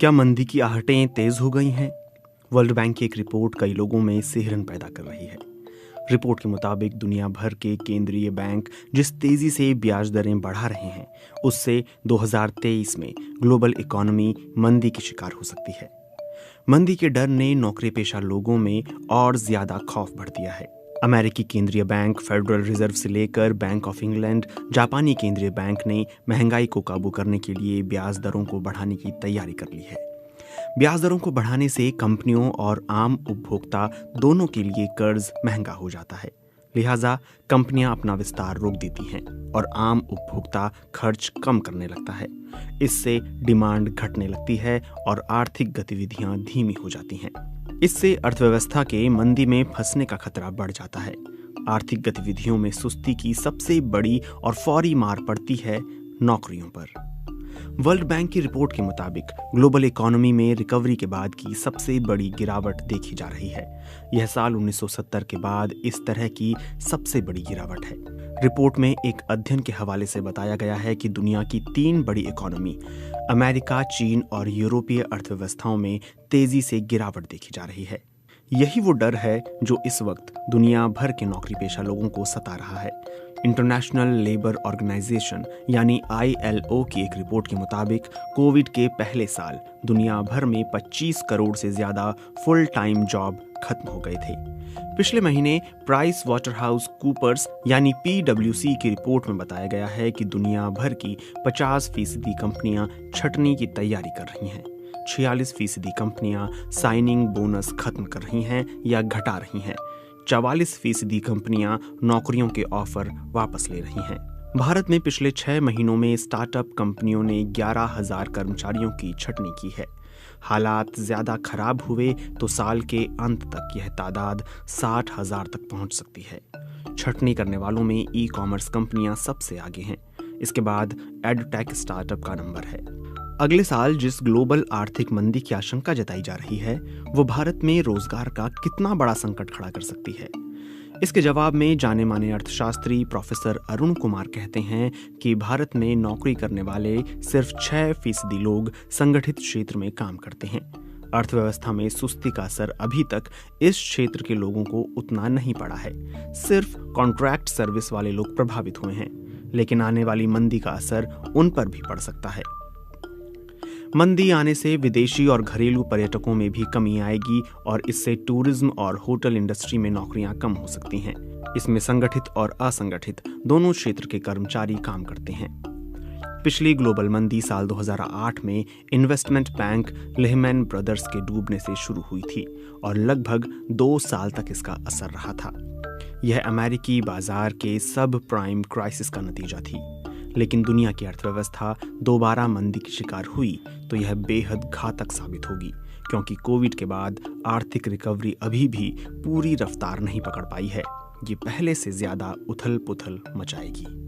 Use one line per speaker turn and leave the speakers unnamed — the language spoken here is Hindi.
क्या मंदी की आहटें तेज हो गई हैं? वर्ल्ड बैंक की एक रिपोर्ट कई लोगों में सिहरन पैदा कर रही है। रिपोर्ट के मुताबिक दुनिया भर के केंद्रीय बैंक जिस तेजी से ब्याज दरें बढ़ा रहे हैं, उससे 2023 में ग्लोबल इकोनॉमी मंदी की शिकार हो सकती है। मंदी के डर ने नौकरी पेशा लोगों में और ज्यादा खौफ भर दिया है। अमेरिकी केंद्रीय बैंक, फेडरल रिजर्व से लेकर बैंक ऑफ इंग्लैंड, जापानी केंद्रीय बैंक ने महंगाई को काबू करने के लिए ब्याज दरों को बढ़ाने की तैयारी कर ली है। ब्याज दरों को बढ़ाने से कंपनियों और आम उपभोक्ता दोनों के लिए कर्ज महंगा हो जाता है। लिहाजा कंपनियां अपना विस्तार रोक देती हैं और आम उपभोक्ता खर्च कम करने लगता है। इससे डिमांड घटने लगती है और आर्थिक गतिविधियां धीमी हो जाती हैं। इससे अर्थव्यवस्था के मंदी में फंसने का खतरा बढ़ जाता है। आर्थिक गतिविधियों में सुस्ती की सबसे बड़ी और फौरी मार पड़ती है नौकरियों पर। वर्ल्ड बैंक की रिपोर्ट के मुताबिक ग्लोबल इकोनॉमी में रिकवरी के बाद की सबसे बड़ी गिरावट देखी जा रही है। यह साल 1970 के बाद इस तरह की सबसे बड़ी गिरावट है। रिपोर्ट में एक अध्ययन के हवाले से बताया गया है कि दुनिया की 3 बड़ी इकोनॉमी अमेरिका, चीन और यूरोपीय अर्थव्यवस्थाओं में तेजी से गिरावट देखी जा रही है। यही वो डर है जो इस वक्त दुनिया भर के नौकरी पेशा लोगों को सता रहा है। इंटरनेशनल लेबर ऑर्गेनाइजेशन यानी ILO की एक रिपोर्ट के मुताबिक कोविड के पहले साल दुनिया भर में 25 करोड़ से ज्यादा फुल टाइम जॉब खत्म हो गए थे। पिछले महीने प्राइस वाटरहाउस कूपर्स यानी PwC की रिपोर्ट में बताया गया है कि दुनिया भर की 50% कंपनियां छंटनी की तैयारी कर रही हैं। 46% कंपनियां साइनिंग बोनस खत्म कर रही हैं या घटा रही हैं। 44% कंपनियां नौकरियों के ऑफर वापस ले रही हैं। भारत में पिछले 6 महीनों में स्टार्टअप कंपनियों ने 11,000 कर्मचारियों की छंटनी की है। हालात ज्यादा खराब हुए तो साल के अंत तक यह तादाद 60,000 तक पहुंच सकती है। छंटनी करने वालों में ई-कॉमर्स कंपनियां सबसे आगे हैं। इसके बाद एडटेक स्टार्टअप का नंबर है। अगले साल जिस ग्लोबल आर्थिक मंदी की आशंका जताई जा रही है, वो भारत में रोजगार का कितना बड़ा संकट खड़ा कर सकती है। इसके जवाब में जाने माने अर्थशास्त्री प्रोफेसर अरुण कुमार कहते हैं कि भारत में नौकरी करने वाले सिर्फ 6% लोग संगठित क्षेत्र में काम करते हैं। अर्थव्यवस्था में सुस्ती का असर अभी तक इस क्षेत्र के लोगों को उतना नहीं पड़ा है। सिर्फ कॉन्ट्रैक्ट सर्विस वाले लोग प्रभावित हुए हैं, लेकिन आने वाली मंदी का असर उन पर भी पड़ सकता है। मंदी आने से विदेशी और घरेलू पर्यटकों में भी कमी आएगी और इससे टूरिज्म और होटल इंडस्ट्री में नौकरियां कम हो सकती हैं। इसमें संगठित और असंगठित दोनों क्षेत्र के कर्मचारी काम करते हैं। पिछली ग्लोबल मंदी साल 2008 में इन्वेस्टमेंट बैंक लेहमैन ब्रदर्स के डूबने से शुरू हुई थी और लगभग 2 साल तक इसका असर रहा था। यह अमेरिकी बाजार के सब प्राइम क्राइसिस का नतीजा थी। लेकिन दुनिया की अर्थव्यवस्था दोबारा मंदी की शिकार हुई तो यह बेहद घातक साबित होगी, क्योंकि कोविड के बाद आर्थिक रिकवरी अभी भी पूरी रफ्तार नहीं पकड़ पाई है। ये पहले से ज्यादा उथल पुथल मचाएगी।